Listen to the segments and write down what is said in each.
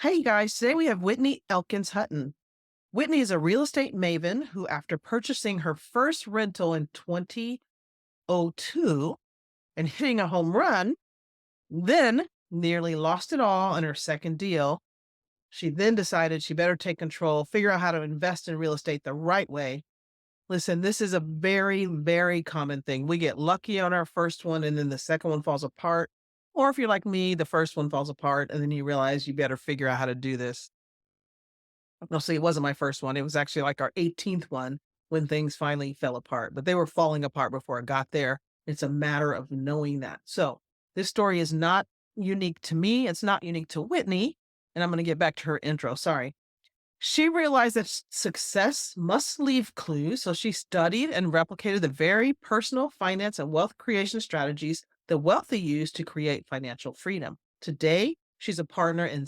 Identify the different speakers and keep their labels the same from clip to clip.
Speaker 1: Hey guys, today we have Whitney Elkins-Hutten. Whitney is a real estate maven who, after purchasing her first rental in 2002 and hitting a home run, then nearly lost it all on her second deal. She then decided she better take control, figure out how to invest in real estate the right way. Listen, this is a very, very common thing. We get lucky on our first one and then the second one falls apart. Or if you're like me, the first one falls apart and then you realize you better figure out how to do this. No, see, it wasn't my first one. It was actually like our 18th one when things finally fell apart, but they were falling apart before I got there. It's a matter of knowing that. So this story is not unique to me. It's not unique to Whitney. And I'm going to get back to her intro. Sorry. She realized that success must leave clues. So she studied and replicated the very personal finance and wealth creation strategies the wealthy use to create financial freedom. Today, she's a partner in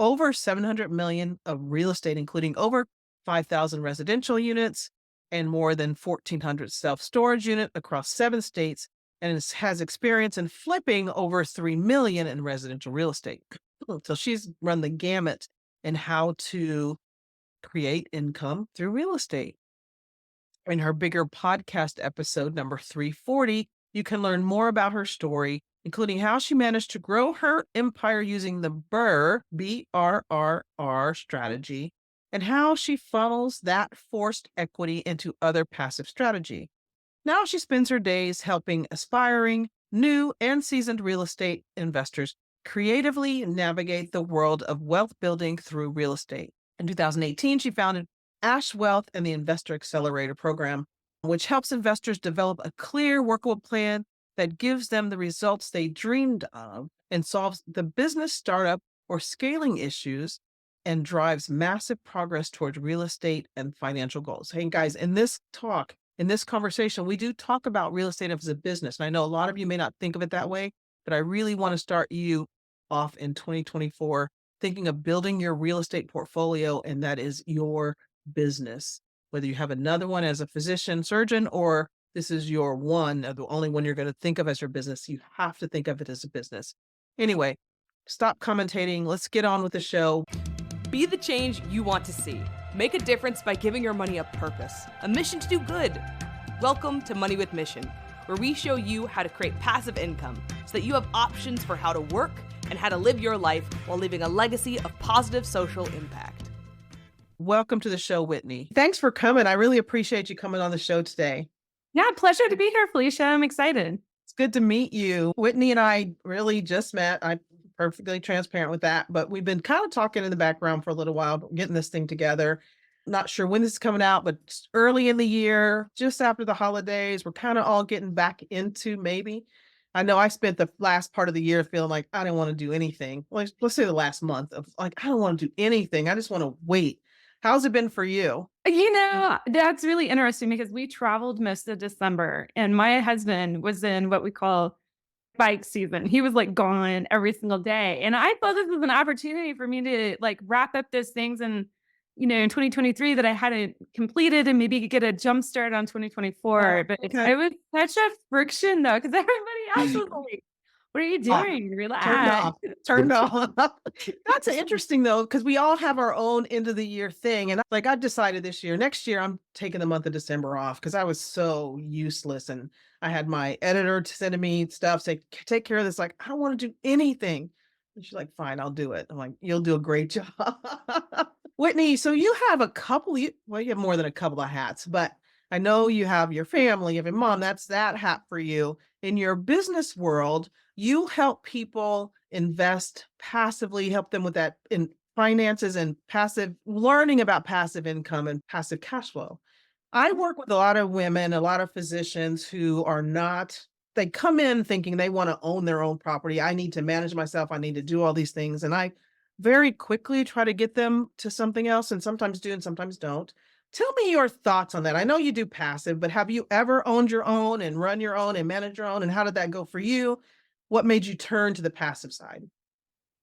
Speaker 1: over 700 million of real estate, including over 5,000 residential units and more than 1,400 self-storage units across 7 states, and has experience in flipping over 3 million in residential real estate. So she's run the gamut in how to create income through real estate. In her bigger podcast episode, number 340, you can learn more about her story, including how she managed to grow her empire using the BRRRR, B-R-R-R strategy, and how she funnels that forced equity into other passive strategy. Now she spends her days helping aspiring, new, and seasoned real estate investors creatively navigate the world of wealth building through real estate. In 2018, she founded Ash Wealth and the Investor Accelerator Program, which helps investors develop a clear, workable plan that gives them the results they dreamed of and solves the business startup or scaling issues and drives massive progress towards real estate and financial goals. Hey guys, in this conversation, we do talk about real estate as a business. And I know a lot of you may not think of it that way, but I really want to start you off in 2024 thinking of building your real estate portfolio, and that is your business. Whether you have another one as a physician, surgeon, or this is your one, the only one you're going to think of as your business, you have to think of it as a business. Anyway, stop commentating. Let's get on with the show.
Speaker 2: Be the change you want to see. Make a difference by giving your money a purpose, a mission to do good. Welcome to Money with Mission, where we show you how to create passive income so that you have options for how to work and how to live your life while leaving a legacy of positive social impact.
Speaker 1: Welcome to the show, Whitney. Thanks for coming. I really appreciate you coming on the show today.
Speaker 3: Yeah, pleasure to be here, Felecia. I'm excited.
Speaker 1: It's good to meet you. Whitney and I really just met. I'm perfectly transparent with that, but we've been kind of talking in the background for a little while, getting this thing together. Not sure when this is coming out, but early in the year, just after the holidays, we're kind of all getting back into maybe. I know I spent the last part of the year feeling like I didn't want to do anything. Let's say the last month of like, I don't want to do anything. I just want to wait. How's it been for you?
Speaker 3: That's really interesting because we traveled most of December and my husband was in what we call bike season. He was like gone every single day. And I thought this was an opportunity for me to like wrap up those things in 2023 that I hadn't completed and maybe get a jump start on 2024. But
Speaker 1: Okay.
Speaker 3: it was such a friction though, because everybody else was like, what are you doing?
Speaker 1: Turned
Speaker 3: Relax.
Speaker 1: off. Turned off. That's interesting though, because we all have our own end of the year thing. And like I decided this year, next year, I'm taking the month of December off because I was so useless. And I had my editor sending me stuff, say, take care of this. Like, I don't want to do anything. And she's like, fine, I'll do it. I'm like, you'll do a great job. Whitney, so you have you have more than a couple of hats, but I know you have your family, you have your mom. That's that hat for you. In your business world, you help people invest passively, help them with that in finances and learning about passive income and passive cash flow. I work with a lot of women, a lot of physicians who are not, they come in thinking they want to own their own property. I need to manage myself. I need to do all these things. And I very quickly try to get them to something else and sometimes do and sometimes don't. Tell me your thoughts on that. I know you do passive, but have you ever owned your own and run your own and manage your own? And how did that go for you? What made you turn to the passive side?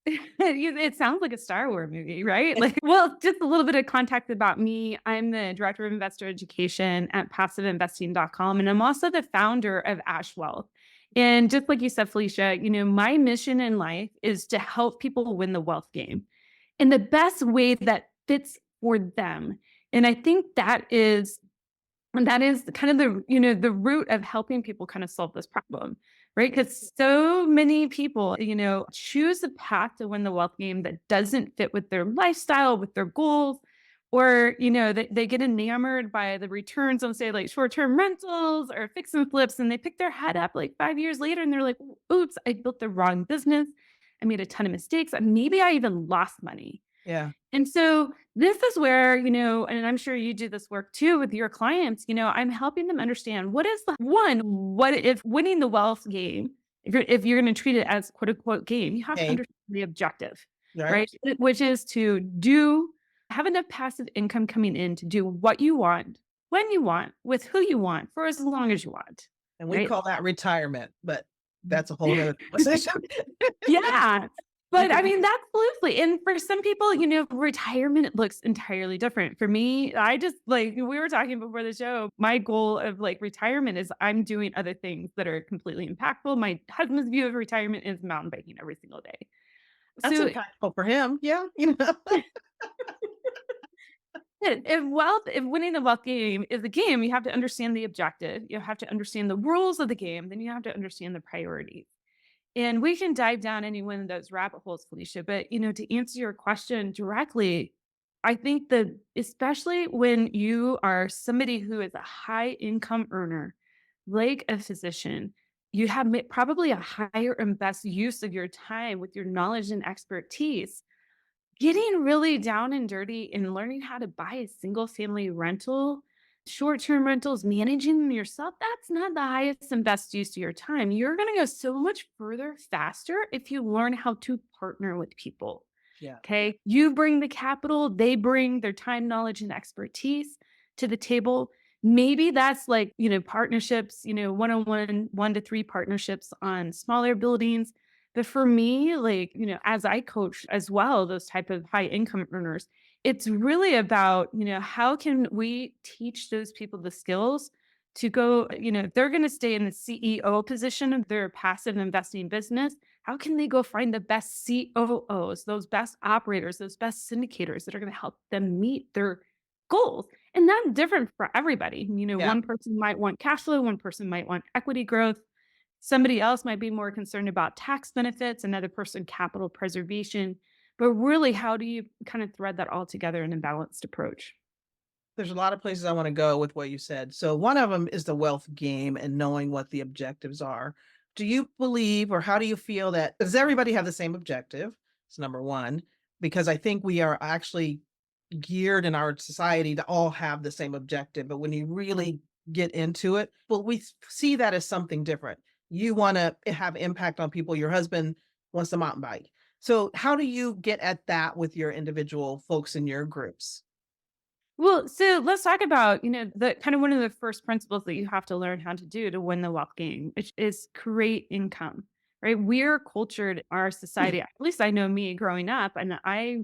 Speaker 3: It sounds like a Star Wars movie, right? Well, just a little bit of context about me. I'm the director of investor education at passiveinvesting.com, and I'm also the founder of Ash Wealth. And just like you said, Felicia, my mission in life is to help people win the wealth game in the best way that fits for them. And I think that is kind of the root of helping people kind of solve this problem, right? Because so many people, choose a path to win the wealth game that doesn't fit with their lifestyle, with their goals, or, they get enamored by the returns on, say, like short-term rentals or fix and flips, and they pick their head up like 5 years later and they're like, oops, I built the wrong business. I made a ton of mistakes. Maybe I even lost money.
Speaker 1: Yeah.
Speaker 3: And so this is where, and I'm sure you do this work too with your clients, I'm helping them understand what if winning the wealth game, if you're going to treat it as quote unquote game, you have to
Speaker 1: Hey,
Speaker 3: understand the objective,
Speaker 1: right?
Speaker 3: right? Which is to have enough passive income coming in to do what you want, when you want, with who you want, for as long as you want,
Speaker 1: And we
Speaker 3: right?
Speaker 1: call that retirement, but that's a whole nother conversation.
Speaker 3: Yeah.
Speaker 1: You
Speaker 3: But I
Speaker 1: can
Speaker 3: mean, that's absolutely. And for some people, retirement looks entirely different. For me, I just like we were talking before the show, my goal of like retirement is I'm doing other things that are completely impactful. My husband's view of retirement is mountain biking every single day.
Speaker 1: that's
Speaker 3: So
Speaker 1: impactful for him. Yeah.
Speaker 3: if winning the wealth game is a game, you have to understand the objective. You have to understand the rules of the game. Then you have to understand the priorities. And we can dive down any one of those rabbit holes, Felicia. But, to answer your question directly, I think that especially when you are somebody who is a high income earner, like a physician, you have probably a higher and best use of your time with your knowledge and expertise. Getting really down and dirty and learning how to buy a single family rental, short-term rentals, managing them yourself, that's not the highest and best use of your time. You're going to go so much further faster if you learn how to partner with people.
Speaker 1: Yeah.
Speaker 3: Okay. You bring the capital, they bring their time, knowledge, and expertise to the table. Maybe that's like, partnerships, one on one, 1 to 3 partnerships on smaller buildings. But for me, like, as I coach as well, those type of high income earners, it's really about, how can we teach those people the skills to go, if they're going to stay in the CEO position of their passive investing business, how can they go find the best COOs, those best operators, those best syndicators that are going to help them meet their goals? And that's different for everybody.
Speaker 1: Yeah.
Speaker 3: One person might want cash flow, one person might want equity growth. Somebody else might be more concerned about tax benefits, another person capital preservation. But really, how do you kind of thread that all together in a balanced approach?
Speaker 1: There's a lot of places I want to go with what you said. So one of them is the wealth game and knowing what the objectives are. Do you believe or how do you feel that does everybody have the same objective? It's number one, because I think we are actually geared in our society to all have the same objective. But when you really get into it, well, see that as something different. You want to have impact on people. Your husband wants to mountain bike. So how do you get at that with your individual folks in your groups?
Speaker 3: Well, so let's talk about, the kind of one of the first principles that you have to learn how to do to win the wealth game, which is create income, right? We're cultured, our society, at least I know me growing up, and I,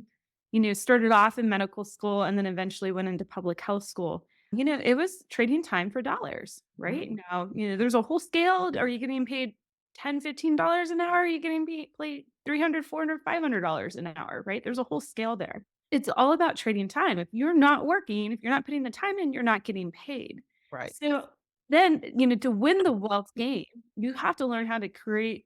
Speaker 3: started off in medical school and then eventually went into public health school. It was trading time for dollars, right?
Speaker 1: Mhm.
Speaker 3: Now, there's a whole scale. Are you getting paid $10, $15 an hour? Are you getting paid 300, 400, $500 an hour, right? There's a whole scale there. It's all about trading time. If you're not working, if you're not putting the time in, you're not getting paid.
Speaker 1: Right.
Speaker 3: So then, to win the wealth game, you have to learn how to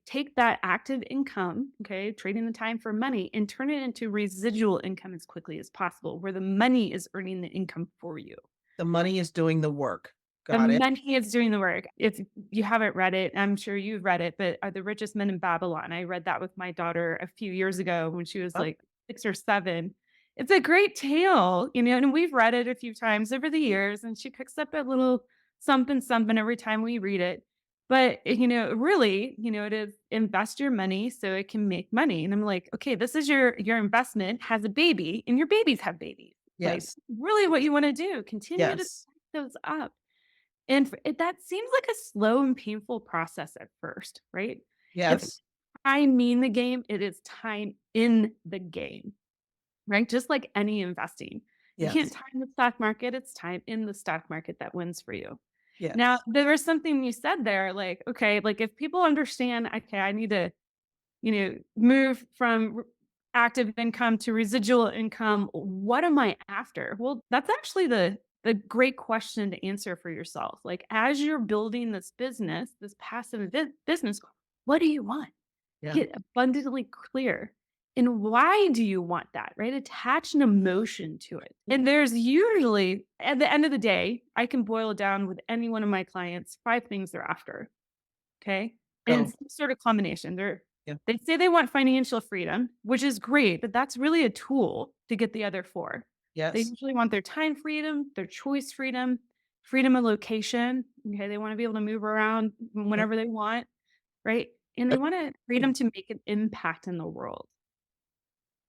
Speaker 3: take that active income, okay, trading the time for money, and turn it into residual income as quickly as possible, where the money is earning the income for you.
Speaker 1: The money is doing the work.
Speaker 3: The
Speaker 1: Got it.
Speaker 3: money is doing the work. If you haven't read it, I'm sure you've read it, but Are the Richest Men in Babylon? I read that with my daughter a few years ago when she was
Speaker 1: Oh,
Speaker 3: like 6 or 7. It's a great tale, and we've read it a few times over the years, and she picks up a little something, something every time we read it. But, really, it is invest your money so it can make money. And I'm like, okay, this is your investment has a baby and your babies have babies. Like,
Speaker 1: yes.
Speaker 3: really what you want to do, continue to
Speaker 1: Yes.
Speaker 3: stack those up. And that seems like a slow and painful process at first, right? If
Speaker 1: Yes.
Speaker 3: I mean the game, it is time in the game, right? Just like any investing. You can't
Speaker 1: Yes.
Speaker 3: time the stock market, it's time in the stock market that wins for you. Now,
Speaker 1: Yes.
Speaker 3: there was something you said there, like, okay, like if people understand, okay, I need to, move from active income to residual income. What am I after? Well, that's actually the great question to answer for yourself. Like as you're building this business, this passive business, what do you want?
Speaker 1: Yeah.
Speaker 3: Get abundantly clear. And why do you want that, right? Attach an emotion to it. And there's usually, at the end of the day, I can boil it down with any one of my clients, 5 things they're after. Okay. And
Speaker 1: Go.
Speaker 3: some sort of combination.
Speaker 1: Yeah.
Speaker 3: They say they want financial freedom, which is great, but that's really a tool to get the other 4. They
Speaker 1: Yes.
Speaker 3: usually want their time freedom, their choice freedom, freedom of location. Okay. They want to be able to move around
Speaker 1: Yeah.
Speaker 3: whenever they want, right? And they want to freedom to make an impact in the world.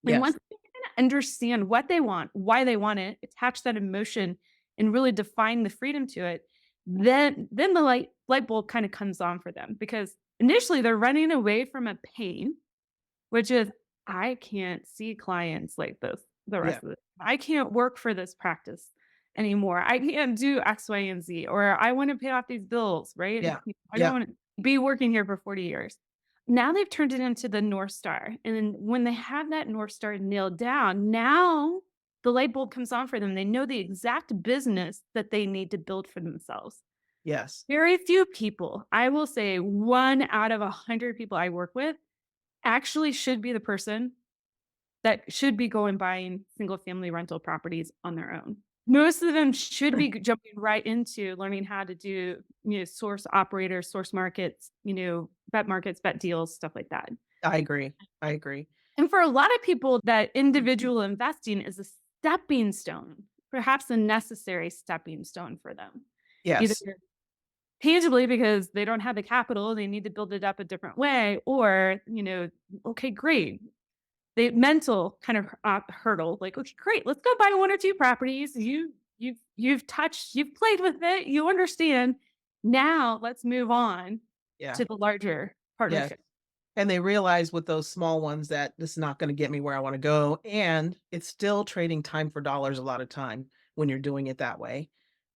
Speaker 3: And
Speaker 1: Yes.
Speaker 3: once they kinda understand what they want, why they want it, attach that emotion and really define the freedom to it, then the light bulb kinda comes on for them because initially they're running away from a pain, which is, I can't see clients like this the
Speaker 1: Yeah.
Speaker 3: rest of the I can't work for this practice anymore. I can't do X, Y, and Z, or I want to pay off these bills, right?
Speaker 1: Yeah.
Speaker 3: I don't
Speaker 1: Yeah.
Speaker 3: want to be working here for 40 years. Now they've turned it into the North Star. And then when they have that North Star nailed down, now the light bulb comes on for them. They know the exact business that they need to build for themselves.
Speaker 1: Yes.
Speaker 3: Very few people, I will say 1 out of 100 people I work with actually should be the person that should be going buying single family rental properties on their own. Most of them should be jumping right into learning how to do, source operators, source markets, bet markets, bet deals, stuff like that.
Speaker 1: I agree. I agree.
Speaker 3: And for a lot of people, that individual investing is a stepping stone, perhaps a necessary stepping stone for them. Either
Speaker 1: Yes.
Speaker 3: tangibly because they don't have the capital, they need to build it up a different way, or, okay, great. The mental kind of hurdle, like, okay, great, let's go buy 1 or 2 properties. You've played with it, you understand. Now let's move on
Speaker 1: Yeah.
Speaker 3: to the larger
Speaker 1: Yes.
Speaker 3: partnership.
Speaker 1: And they realize with those small ones that this is not gonna get me where I wanna go, and it's still trading time for dollars a lot of time when you're doing it that way.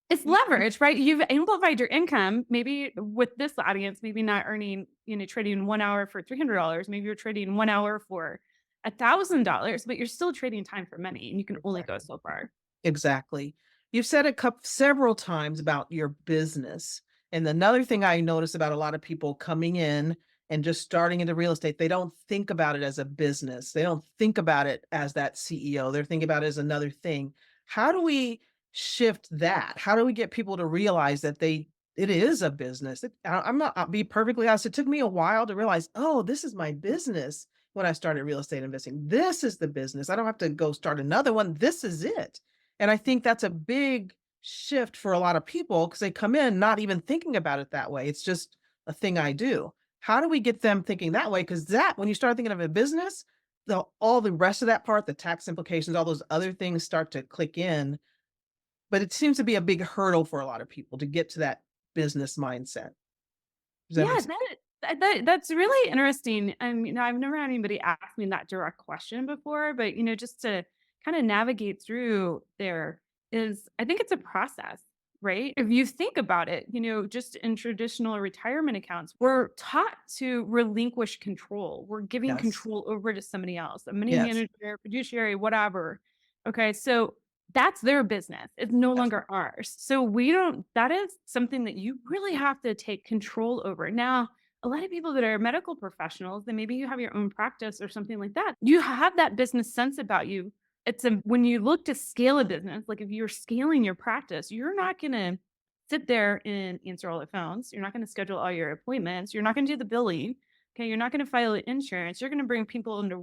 Speaker 3: It's leverage, right? You've amplified your income. Maybe with this audience, maybe not earning, trading 1 hour for $300. Maybe you're trading 1 hour for $1,000, but you're still trading time for money, and you can only go
Speaker 1: Exactly.
Speaker 3: so far.
Speaker 1: Exactly. You've said it several times about your business. And another thing I notice about a lot of people coming in and just starting into real estate, they don't think about it as a business. They don't think about it as that CEO. They're thinking about it as another thing. How do we shift that? How do we get people to realize that it is a business? I'm not, I'll be perfectly honest. It took me a while to realize, oh, this is my business when I started real estate investing. This is the business. I don't have to go start another one. This is it. And I think that's a big shift for a lot of people because they come in not even thinking about it that way. It's just a thing I do. How do we get them thinking that way? Because that, when you start thinking of a business, all the rest of that part, the tax implications, all those other things start to click in. But it seems to be a big hurdle for a lot of people to get to that business mindset. Does that make
Speaker 3: Yeah,
Speaker 1: sense?
Speaker 3: that's really interesting. And I've never had anybody ask me that direct question before, but just to kind of navigate through there is, I think it's a process, right? If you think about it, just in traditional retirement accounts, we're taught to relinquish control. We're giving
Speaker 1: Yes.
Speaker 3: control over to somebody else, a money
Speaker 1: Yes.
Speaker 3: manager, fiduciary, whatever. Okay, so that's their business. It's no
Speaker 1: Yes.
Speaker 3: longer ours. So we don't, that is something that you really have to take control over. Now, a lot of people that are medical professionals, then maybe you have your own practice or something like that. You have that business sense about you. When you look to scale a business, like if you're scaling your practice, you're not going to sit there and answer all the phones. You're not going to schedule all your appointments. You're not going to do the billing. Okay. You're not going to file insurance. You're going to bring people into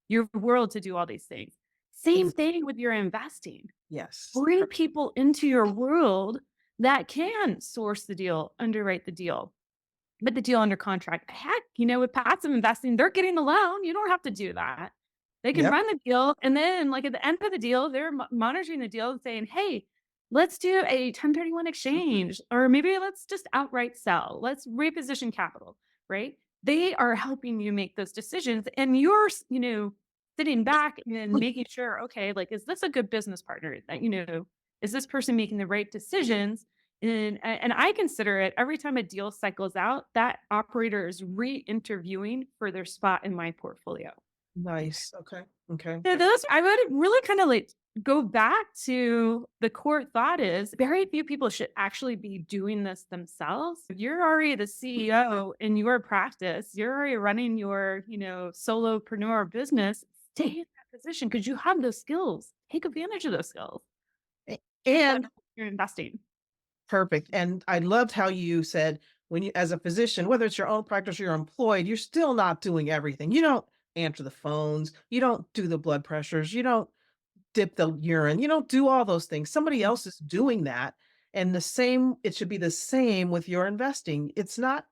Speaker 3: your world to do all these things. Same
Speaker 1: Ex-
Speaker 3: thing with your investing.
Speaker 1: Yes.
Speaker 3: Bring people into your world that can source the deal, underwrite the deal, put the deal under contract. Heck, with passive investing, they're getting the loan. You don't have to do that. They can
Speaker 1: Yep.
Speaker 3: run the deal. And then, like at the end of the deal, they're monitoring the deal and saying, hey, let's do a 1031 exchange, or maybe let's just outright sell. Let's reposition capital, right? They are helping you make those decisions. And you're, sitting back and making sure, okay, like, is this a good business partner that, is this person making the right decisions And I consider it every time a deal cycles out, that operator is re-interviewing for their spot in my portfolio.
Speaker 1: Nice. Okay. Okay.
Speaker 3: So those I would really kind of like go back to the core thought is very few people should actually be doing this themselves. If you're already the CEO in your practice, you're already running your, solopreneur business, stay in that position because you have those skills. Take advantage of those skills.
Speaker 1: A-
Speaker 3: Use that
Speaker 1: And
Speaker 3: when you're investing.
Speaker 1: perfect. And I loved how you said when you, as a physician, whether it's your own practice or you're employed, you're still not doing everything. You don't answer the phones. You don't do the blood pressures. You don't dip the urine. You don't do all those things. Somebody else is doing that. And the same, it should be the same with your investing. It's not,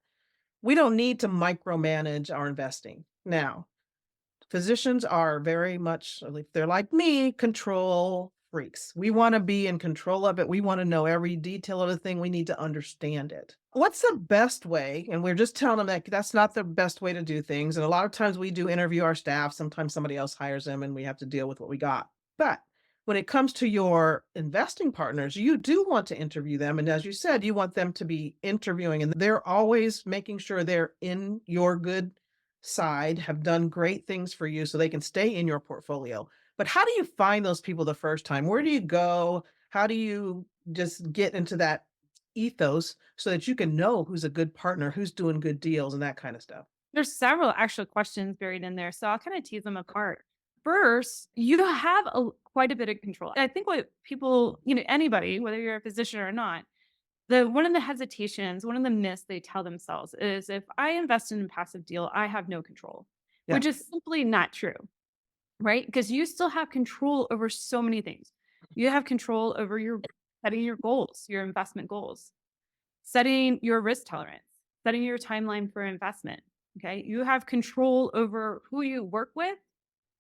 Speaker 1: we don't need to micromanage our investing. Now, physicians are very much, if they're like me, control freaks. We want to be in control of it. We want to know every detail of the thing. We need to understand it. What's the best way? And we're just telling them that that's not the best way to do things. And a lot of times we do interview our staff. Sometimes somebody else hires them and we have to deal with what we got. But when it comes to your investing partners, you do want to interview them. And as you said, you want them to be interviewing and they're always making sure they're in your good side, have done great things for you so they can stay in your portfolio. But how do you find those people the first time? Where do you go? How do you just get into that ethos so that you can know who's a good partner, who's doing good deals and that kind of stuff?
Speaker 3: There's several actual questions buried in there, so I'll kind of tease them apart. First, you have quite a bit of control. I think what people, anybody, whether you're a physician or not, the one of the hesitations, one of the myths they tell themselves is if I invest in a passive deal, I have no control,
Speaker 1: Yeah.
Speaker 3: which is simply not true, right? Because you still have control over so many things. You have control over your setting your goals, your investment goals, setting your risk tolerance, setting your timeline for investment. Okay. You have control over who you work with,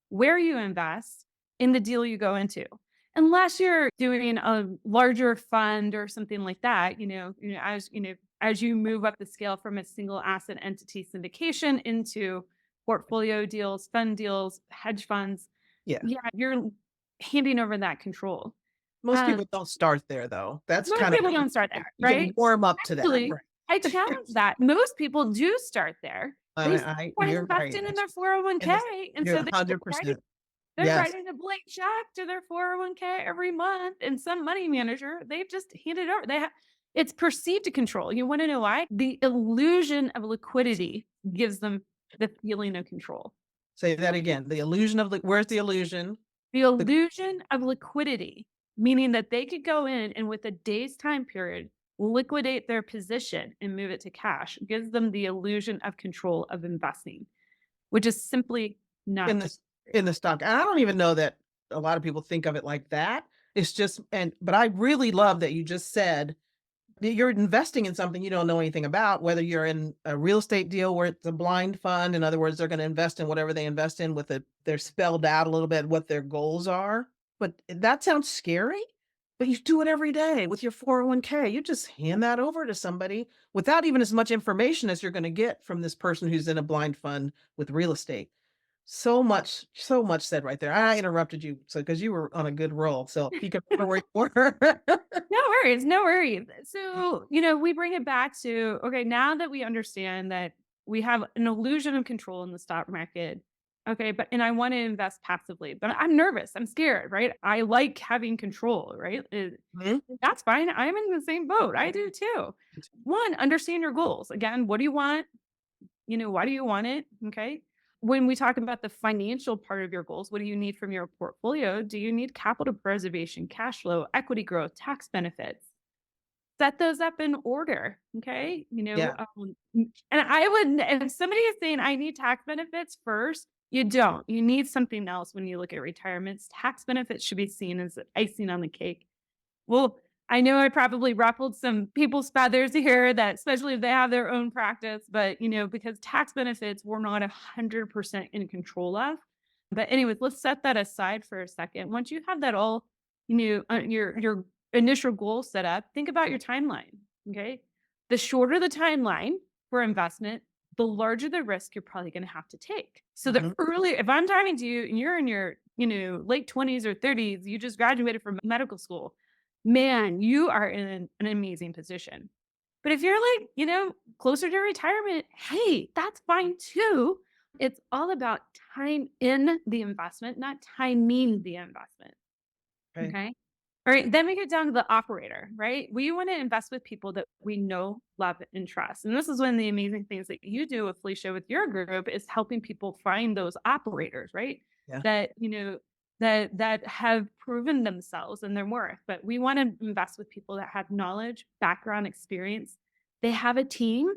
Speaker 3: where you invest, in the deal you go into. Unless you're doing a larger fund or something like that, as you move up the scale from a single asset entity syndication into portfolio deals, fund deals, hedge funds,
Speaker 1: Yeah.
Speaker 3: yeah, you're handing over that control.
Speaker 1: Most
Speaker 3: Um,
Speaker 1: people don't start there though. That's
Speaker 3: Most
Speaker 1: kind of
Speaker 3: people don't start there,
Speaker 1: you can
Speaker 3: right?
Speaker 1: warm up to that.
Speaker 3: Actually,
Speaker 1: Right.
Speaker 3: I challenge that. Most people do start there. They start
Speaker 1: You're right.
Speaker 3: investing in their
Speaker 1: And
Speaker 3: 401k, and
Speaker 1: you're
Speaker 3: so they're
Speaker 1: Yes.
Speaker 3: writing a blank check to their 401k every month, and some money manager, they've just handed over. It's perceived to control. You want to know why? The illusion of liquidity gives them the feeling of control.
Speaker 1: Say that again. The illusion of where's the illusion?
Speaker 3: The
Speaker 1: The
Speaker 3: illusion of liquidity, meaning that they could go in and with a day's time period, liquidate their position and move it to cash, gives them the illusion of control of investing, which is simply
Speaker 1: in
Speaker 3: not true.
Speaker 1: the in the stock. And I don't even know that a lot of people think of it like that. It's just but I really love that you just said that you're investing in something you don't know anything about, whether you're in a real estate deal where it's a blind fund. In other words, they're going to invest in whatever they invest in with it. They're spelled out a little bit what their goals are. But that sounds scary. But you do it every day with your 401k. You just hand that over to somebody without even as much information as you're going to get from this person who's in a blind fund with real estate. So much said right there. I interrupted you so because you were on a good roll. So you can remember where you were.
Speaker 3: No worries, no worries. So, we bring it back to okay, now that we understand that we have an illusion of control in the stock market. Okay, and I want to invest passively, but I'm nervous, I'm scared, right? I like having control, right?
Speaker 1: Mhm.
Speaker 3: That's fine. I'm in the same boat. I do too. One, understand your goals. Again, what do you want? Why do you want it? Okay. When we talk about the financial part of your goals, what do you need from your portfolio? Do you need capital preservation, cash flow, equity growth, tax benefits? Set those up in order. Okay.
Speaker 1: Yeah.
Speaker 3: And I would, if somebody is saying, I need tax benefits first, you don't. You need something else when you look at retirements. Tax benefits should be seen as icing on the cake. Well, I know I probably ruffled some people's feathers here that especially if they have their own practice, but because tax benefits we're not 100% in control of. But anyways, let's set that aside for a second. Once you have that all, your initial goal set up, think about your timeline. Okay. The shorter the timeline for investment, the larger the risk you're probably going to have to take. So the
Speaker 1: Mhm.
Speaker 3: earlier, if I'm talking to you and you're in your, late 20s or 30s, you just graduated from medical school, man, you are in an amazing position. But if you're like, closer to retirement, hey, that's fine too. It's all about time in the investment, not timing the investment.
Speaker 1: Okay.
Speaker 3: Okay. All right. Then we get down to the operator, right? We want to invest with people that we know, love, and trust. And this is one of the amazing things that you do with Felicia with your group is helping people find those operators, right?
Speaker 1: Yeah.
Speaker 3: That, that have proven themselves and their worth. But we want to invest with people that have knowledge, background, experience. They have a team,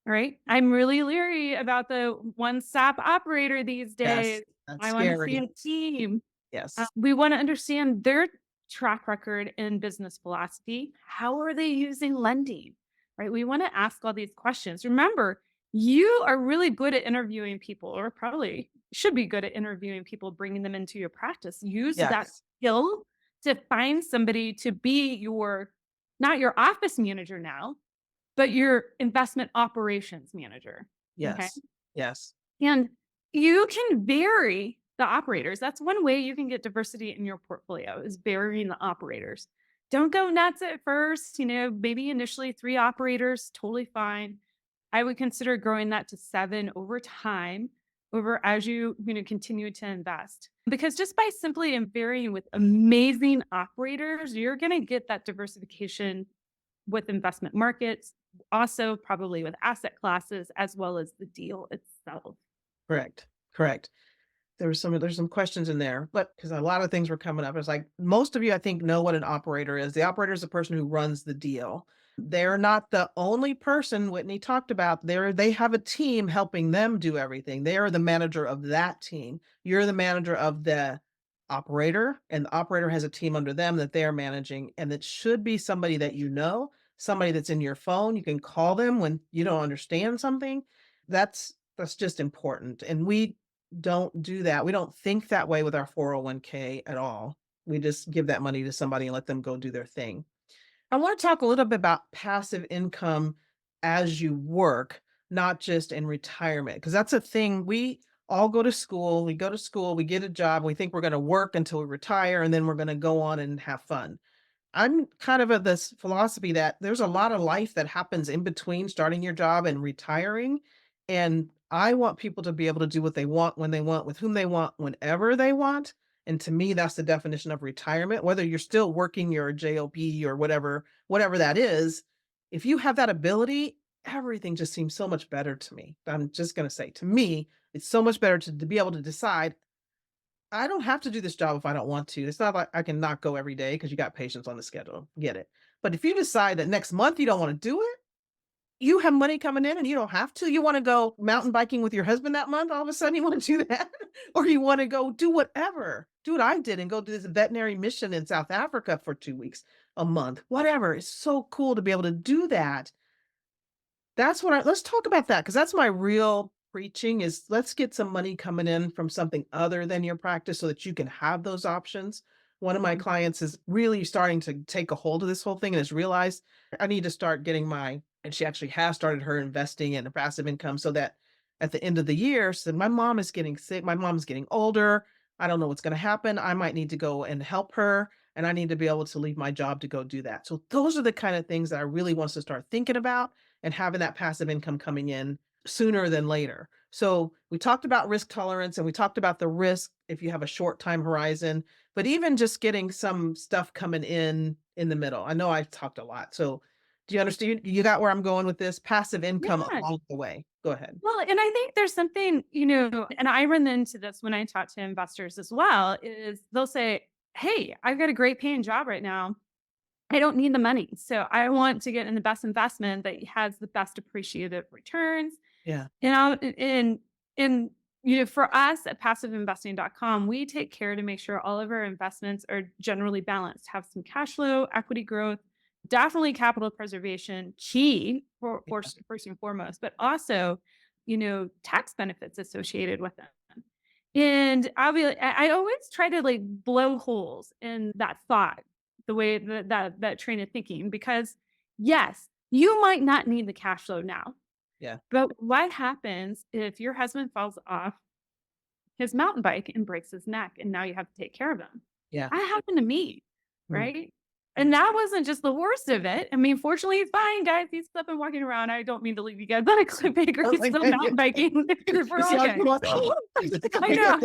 Speaker 3: right? I'm really leery about the one stop operator these
Speaker 1: Yes.
Speaker 3: days.
Speaker 1: That's
Speaker 3: I want to see
Speaker 1: scary.
Speaker 3: a team.
Speaker 1: Yes.
Speaker 3: We want to understand their track record in business philosophy. How are they using lending? Right? We want to ask all these questions. Remember, you are really good at interviewing people, or probably should be good at interviewing people, bringing them into your practice. Use that
Speaker 1: Yes.
Speaker 3: skill to find somebody to be not your office manager now, but your investment operations manager. Okay.
Speaker 1: Yes. Yes.
Speaker 3: And you can vary the operators. That's one way you can get diversity in your portfolio is varying the operators. Don't go nuts at first, maybe initially 3 operators, totally fine. I would consider growing that to 7 over time, over as you continue to invest. Because just by simply varying with amazing operators, you're going to get that diversification with investment markets, also probably with asset classes as well as the deal itself.
Speaker 1: Correct. Correct. There's some questions in there, but because a lot of things were coming up. It's like most of you, I think, know what an operator is. The operator is the person who runs the deal. They're not the only person Whitney talked about. They have a team helping them do everything. They are the manager of that team. You're the manager of the operator, and the operator has a team under them that they're managing. And it should be somebody that you know, somebody that's in your phone. You can call them when you don't understand something. That's just important. And we don't do that. We don't think that way with our 401(k) at all. We just give that money to somebody and let them go do their thing. I want to talk a little bit about passive income as you work, not just in retirement, because that's a thing. We all go to school, we get a job, we think we're going to work until we retire, and then we're going to go on and have fun. I'm kind of this philosophy that there's a lot of life that happens in between starting your job and retiring. And I want people to be able to do what they want, when they want, with whom they want, whenever they want. And to me, that's the definition of retirement. Whether you're still working your job or whatever that is, if you have that ability, everything just seems so much better to me. I'm just going to say, to me, it's so much better to be able to decide I don't have to do this job if I don't want to. It's not like I can not go every day because you got patients on the schedule. Get it. But if you decide that next month you don't want to do it, you have money coming in and you don't have to. You want to go mountain biking with your husband that month, all of a sudden you want to do that. Or you want to go do whatever. Do what I did and go do this veterinary mission in South Africa for 2 weeks, a month, whatever. It's so cool to be able to do that. That's what I let's talk about that because that's my real preaching is let's get some money coming in from something other than your practice so that you can have those options. One of my
Speaker 3: Mhm.
Speaker 1: clients is really starting to take a hold of this whole thing and has realized I need to start getting and she actually has started her investing in a passive income so that at the end of the year, said my mom is getting sick, my mom's getting older. I don't know what's going to happen. I might need to go and help her and I need to be able to leave my job to go do that. So those are the kind of things that I really want us to start thinking about and having that passive income coming in sooner than later. So we talked about risk tolerance and we talked about the risk if you have a short time horizon, but even just getting some stuff coming in the middle. I know I talked a lot. So do you understand? You got where I'm going with this passive income
Speaker 3: Yeah.
Speaker 1: along the way. Go ahead.
Speaker 3: Well, and I think there's something, and I run into this when I talk to investors as well, is they'll say, hey, I've got a great paying job right now. I don't need the money. So I want to get in the best investment that has the best appreciated returns.
Speaker 1: Yeah.
Speaker 3: For us at passiveinvesting.com, we take care to make sure all of our investments are generally balanced, have some cash flow, equity growth, definitely capital preservation, key for
Speaker 1: Yeah.
Speaker 3: first and foremost, but also, tax benefits associated with them. And I always try to like blow holes in that thought, the way that train of thinking, because yes, you might not need the cash flow now,
Speaker 1: Yeah.
Speaker 3: but what happens if your husband falls off his mountain bike and breaks his neck and now you have to take care of him?
Speaker 1: Yeah.
Speaker 3: That happened to me,
Speaker 1: Mm.
Speaker 3: right? And that wasn't just the worst of it. I mean, fortunately, he's fine, guys. He's up and walking around. I don't mean to leave you guys on a cliffhanger.
Speaker 1: I was
Speaker 3: He's
Speaker 1: like,
Speaker 3: still mountain biking.
Speaker 1: you
Speaker 3: We're
Speaker 1: see
Speaker 3: all
Speaker 1: how
Speaker 3: good.
Speaker 1: you want
Speaker 3: I know.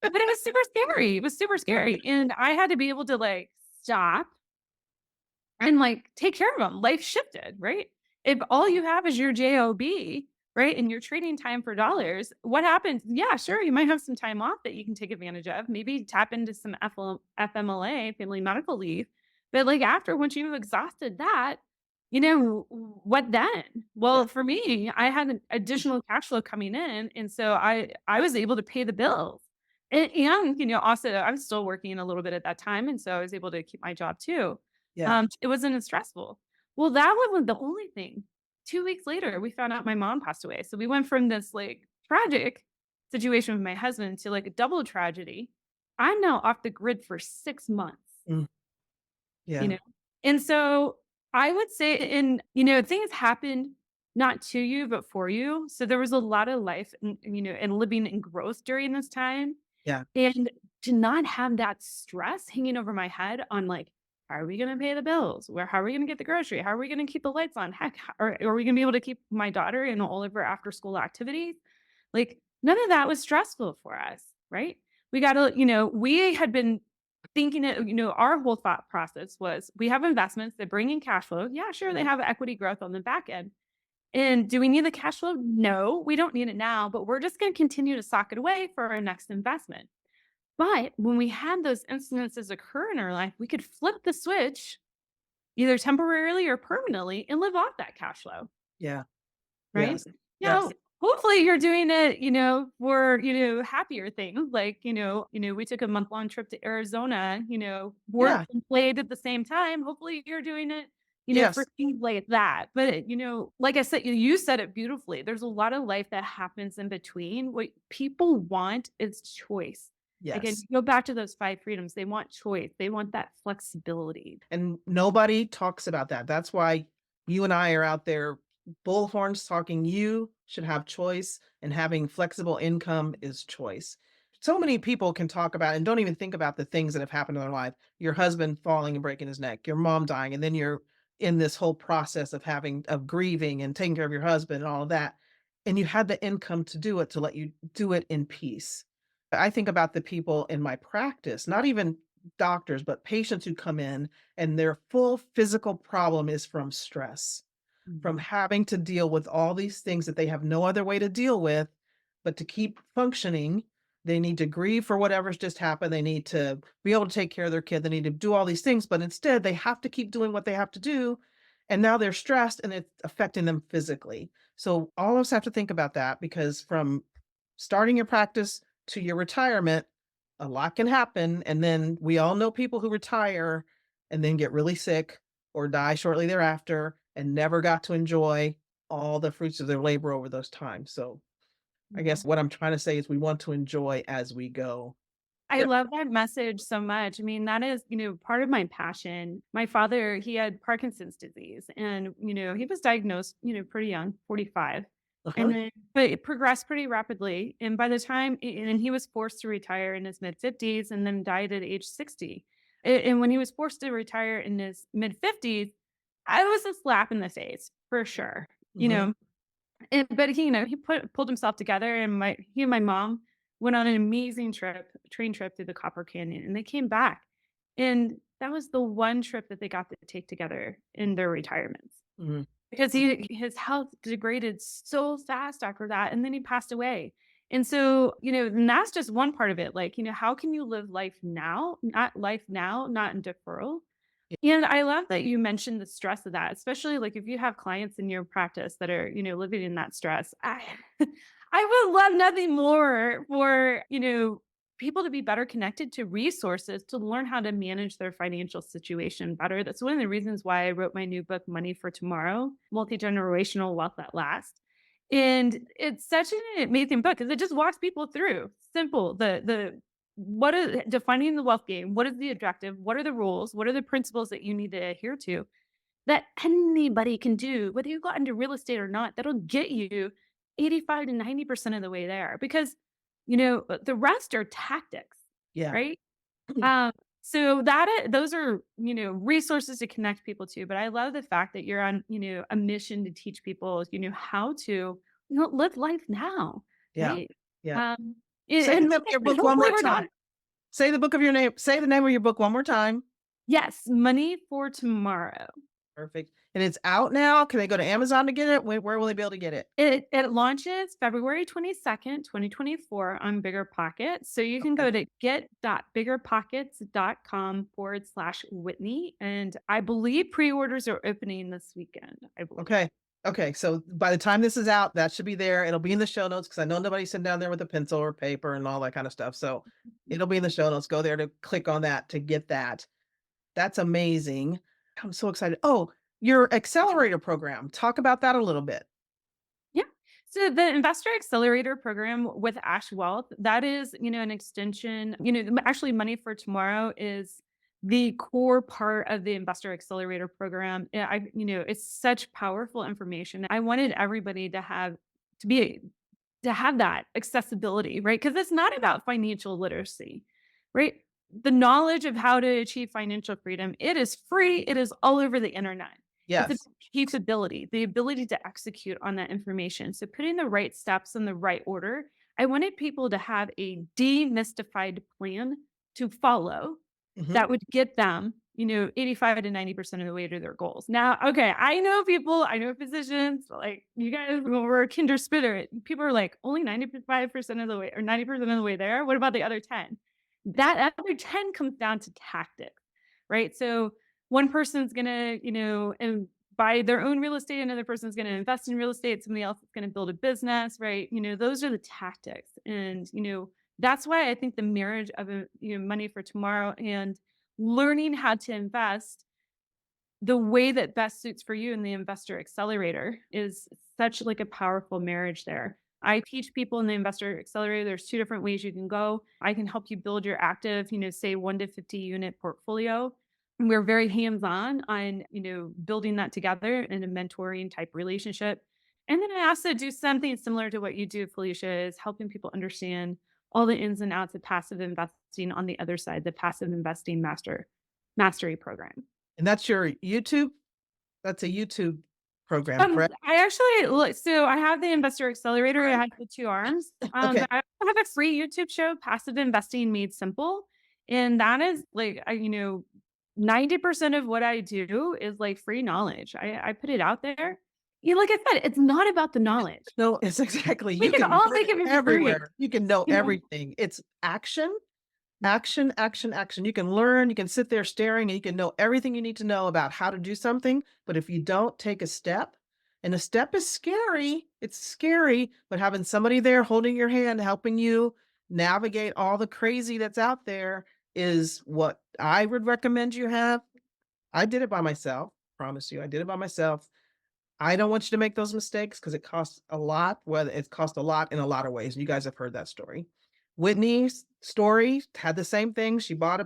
Speaker 3: But it was super scary. It was super scary. And I had to be able to like stop and like take care of them. Life shifted, right? If all you have is your job, right, and you're trading time for dollars, what happens? Yeah, sure, you might have some time off that you can take advantage of. Maybe tap into some FMLA, family medical leave. But like after, once you've exhausted that, what then?
Speaker 1: Yeah,
Speaker 3: Well, for me, I had an additional cash flow coming in, and so I was able to pay the bills. And also I was still working a little bit at that time, and so I was able to keep my job too.
Speaker 1: yeah,
Speaker 3: It wasn't as stressful. Well, that wasn't the only thing. 2 weeks later, we found out my mom passed away. So we went from this, like, tragic situation with my husband to, like, a double tragedy. I'm now off the grid for 6 months,
Speaker 1: mm,
Speaker 3: you
Speaker 1: yeah,
Speaker 3: know? And so I would say things happened not to you, but for you. So there was a lot of life and living in growth during this time.
Speaker 1: yeah,
Speaker 3: And to not have that stress hanging over my head on like, how are we gonna pay the bills? How are we gonna get the grocery? How are we gonna keep the lights on? Heck, are we gonna be able to keep my daughter in all of her after school activities? Like none of that was stressful for us, right? We had been thinking it, our whole thought process was we have investments that bring in cash flow. Yeah, sure, they have equity growth on the back end. And do we need the cash flow? No, we don't need it now, but we're just going to continue to sock it away for our next investment. But when we had those incidences occur in our life, we could flip the switch either temporarily or permanently and live off that cash flow,
Speaker 1: yeah,
Speaker 3: right?
Speaker 1: yes,
Speaker 3: You know,
Speaker 1: yes,
Speaker 3: hopefully you're doing it, for, happier things. Like, we took a month-long trip to Arizona,
Speaker 1: yeah,
Speaker 3: worked and played at the same time. Hopefully you're doing it, for
Speaker 1: yes,
Speaker 3: things like that. But, like I said, you said it beautifully. There's a lot of life that happens in between. What people want is choice. Again,
Speaker 1: yes.
Speaker 3: go back to those 5 freedoms. They want choice. They want that flexibility.
Speaker 1: And nobody talks about that. That's why you and I are out there bullhorns talking. You should have choice, and having flexible income is choice. So many people can talk about and don't even think about the things that have happened in their life. Your husband falling and breaking his neck, your mom dying, and then you're in this whole process of grieving and taking care of your husband and all of that. And you had the income to do it, to let you do it in peace. I think about the people in my practice, not even doctors, but patients who come in and their full physical problem is from stress, from
Speaker 3: Mhm.
Speaker 1: having to deal with all these things that they have no other way to deal with, but to keep functioning, they need to grieve for whatever's just happened. They need to be able to take care of their kid. They need to do all these things, but instead they have to keep doing what they have to do. And now they're stressed and it's affecting them physically. So all of us have to think about that, because from starting your practice to your retirement, a lot can happen. And then we all know people who retire and then get really sick or die shortly thereafter and never got to enjoy all the fruits of their labor over those times. So I guess
Speaker 3: Mhm.
Speaker 1: what I'm trying to say is we want to enjoy as we go.
Speaker 3: I
Speaker 1: Yep.
Speaker 3: love that message so much. I mean, that is, part of my passion. My father, he had Parkinson's disease and, he was diagnosed, pretty young, 45. And
Speaker 1: Uh-huh.
Speaker 3: then, but it progressed pretty rapidly. And by the time, and he was forced to retire in his mid 50s and then died at age 60. And when he was forced to retire in his mid 50s, I was a slap in the face for sure. You
Speaker 1: Mhm.
Speaker 3: know, but he pulled himself together, and he and my mom went on an amazing train trip through the Copper Canyon, and they came back, and that was the one trip that they got to take together in their retirements
Speaker 1: Mhm.
Speaker 3: because his health degraded so fast after that, and then he passed away. And so, and that's just one part of it. Like, how can you live life now, not in deferral?
Speaker 1: Yeah.
Speaker 3: And I love that you mentioned the stress of that, especially like if you have clients in your practice that are, living in that stress. I would love nothing more for, people to be better connected to resources to learn how to manage their financial situation better. That's one of the reasons why I wrote my new book, Money for Tomorrow, Multi-Generational Wealth That Lasts. And it's such an amazing book because it just walks people through simple the what is defining the wealth game? What is the objective? What are the rules? What are the principles that you need to adhere to that anybody can do, whether you got into real estate or not? That'll get you 85 to 90% of the way there because, the rest are tactics,
Speaker 1: Yeah.
Speaker 3: right? Um, So those are, resources to connect people to. But I love the fact that you're on, a mission to teach people, how to, live life now,
Speaker 1: Yeah.
Speaker 3: right?
Speaker 1: Yeah.
Speaker 3: Um,
Speaker 1: Say the
Speaker 3: and
Speaker 1: name
Speaker 3: like
Speaker 1: of
Speaker 3: I
Speaker 1: your
Speaker 3: said,
Speaker 1: book one
Speaker 3: hopefully
Speaker 1: more
Speaker 3: we're not.
Speaker 1: time. Say the name of your book one more time.
Speaker 3: Yes, money for tomorrow.
Speaker 1: Perfect. And it's out now. Can they go to Amazon to get it? Where will they be able to get it?
Speaker 3: It launches February 22nd, 2024 on Bigger Pockets. So you can
Speaker 1: Okay.
Speaker 3: go to get.biggerpockets.com/Whitney. And I believe pre-orders are opening this weekend, I believe.
Speaker 1: Okay. Okay. So by the time this is out, that should be there. It'll be in the show notes because I know nobody's sitting down there with a pencil or paper and all that kind of stuff. So it'll be in the show notes. Go there to click on that to get that. That's amazing. I'm so excited. Oh, your accelerator program. Talk about that a little bit.
Speaker 3: Yeah. So the Investor Accelerator program with Ash Wealth, that is, an extension, actually Money for Tomorrow is the core part of the Investor Accelerator program. It's such powerful information. I wanted everybody to be to have that accessibility, right? Because it's not about financial literacy, right? The knowledge of how to achieve financial freedom, it is free. It is all over the internet. It's a
Speaker 1: Yes.
Speaker 3: capability, the ability to execute on that information. So putting the right steps in the right order. I wanted people to have a demystified plan to follow
Speaker 1: Hmm.
Speaker 3: that would get them, 85 to 90% of the way to their goals. Now, okay, I know people, I know physicians, like you guys were kinder spitter. People are like, only 95% of the way or 90% of the way there. What about the other 10? That other 10 comes down to tactics, right? So one person's gonna, and buy their own real estate, another person's gonna invest in real estate, somebody else is gonna build a business, right? Those are the tactics. And, that's why I think the marriage of money for tomorrow and learning how to invest the way that best suits for you in the investor accelerator is such like a powerful marriage there. I teach people in the investor accelerator, there's two different ways you can go. I can help you build your active, say 1 to 50 unit portfolio. And we're very hands-on, building that together in a mentoring type relationship. And then I also do something similar to what you do, Felicia, is helping people understand all the ins and outs of passive investing on the other side, the passive investing mastery program.
Speaker 1: And that's your YouTube. That's a YouTube program, correct?
Speaker 3: I actually look, so I have the Investor Accelerator, it has the 2 arms,
Speaker 1: Okay.
Speaker 3: but I also have a free YouTube show, Passive Investing Made Simple, and that is, like, 90% of what I do is, like, free knowledge. I put it out there. Like I said, it's not about the knowledge.
Speaker 1: No, it's exactly.
Speaker 3: We
Speaker 1: You
Speaker 3: can
Speaker 1: can
Speaker 3: all
Speaker 1: learn
Speaker 3: think
Speaker 1: it
Speaker 3: of it for free,
Speaker 1: everywhere. You can know
Speaker 3: you know?
Speaker 1: everything. It's action, action, action, action. You can learn, you can sit there staring, and you can know everything you need to know about how to do something. But if you don't take a step, and a step is scary, it's scary, but having somebody there holding your hand, helping you navigate all the crazy that's out there is what I would recommend you have. I did it by myself. Promise you, I did it by myself. I don't want you to make those mistakes because it costs a lot. Well, it cost a lot in a lot of ways. You guys have heard that story. Whitney's story had the same thing. She bought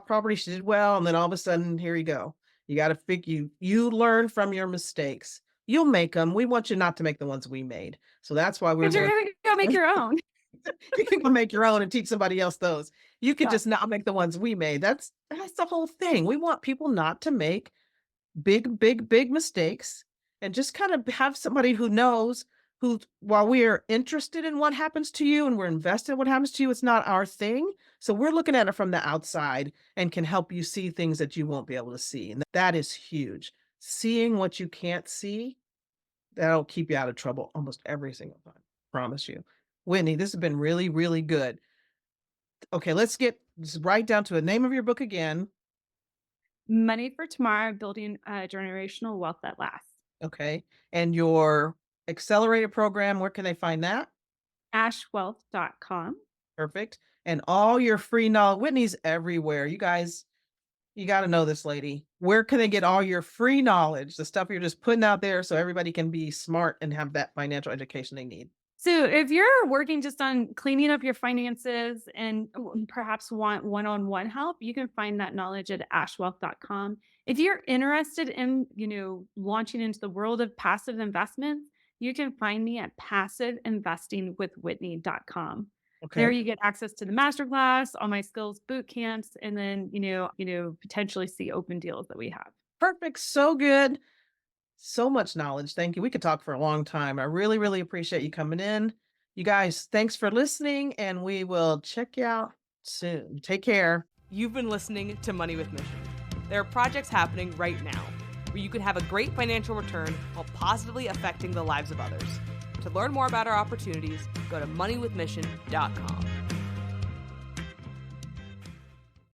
Speaker 1: property, she did well, and then all of a sudden, here you go. You got to you learn from your mistakes. You'll make them. We want you not to make the ones we made. So that's why we're
Speaker 3: 'Cause you're
Speaker 1: going
Speaker 3: gonna go make your own.
Speaker 1: you can go make your own and teach somebody else those. You could
Speaker 3: Yeah.
Speaker 1: just not make the ones we made. That's the whole thing. We want people not to make big, big, big mistakes and just kind of have somebody who knows who, while we are interested in what happens to you and we're invested in what happens to you, it's not our thing. So we're looking at it from the outside and can help you see things that you won't be able to see. And that is huge. Seeing what you can't see, that'll keep you out of trouble almost every single time. Promise you. Whitney, this has been really, really good. Okay, let's get just right down to the name of your book again.
Speaker 3: Money for Tomorrow, Building a Generational Wealth That Lasts.
Speaker 1: Okay. And your accelerated program, where can they find that?
Speaker 3: Ashwealth.com.
Speaker 1: Perfect. And all your free knowledge. Whitney's everywhere. You guys, you got to know this lady. Where can they get all your free knowledge, the stuff you're just putting out there so everybody can be smart and have that financial education they need?
Speaker 3: So if you're working just on cleaning up your finances and perhaps want one-on-one help, you can find that knowledge at ashwealth.com. If you're interested in, launching into the world of passive investments, you can find me at passiveinvestingwithwhitney.com. There
Speaker 1: Okay.
Speaker 3: you get access to the masterclass, all my skills boot camps, and then, potentially see open deals that we have.
Speaker 1: Perfect. So good. So much knowledge. Thank you. We could talk for a long time. I really, really appreciate you coming in. You guys, thanks for listening, and we will check you out soon. Take care.
Speaker 2: You've been listening to Money with Mission. There are projects happening right now where you can have a great financial return while positively affecting the lives of others. To learn more about our opportunities, go to moneywithmission.com.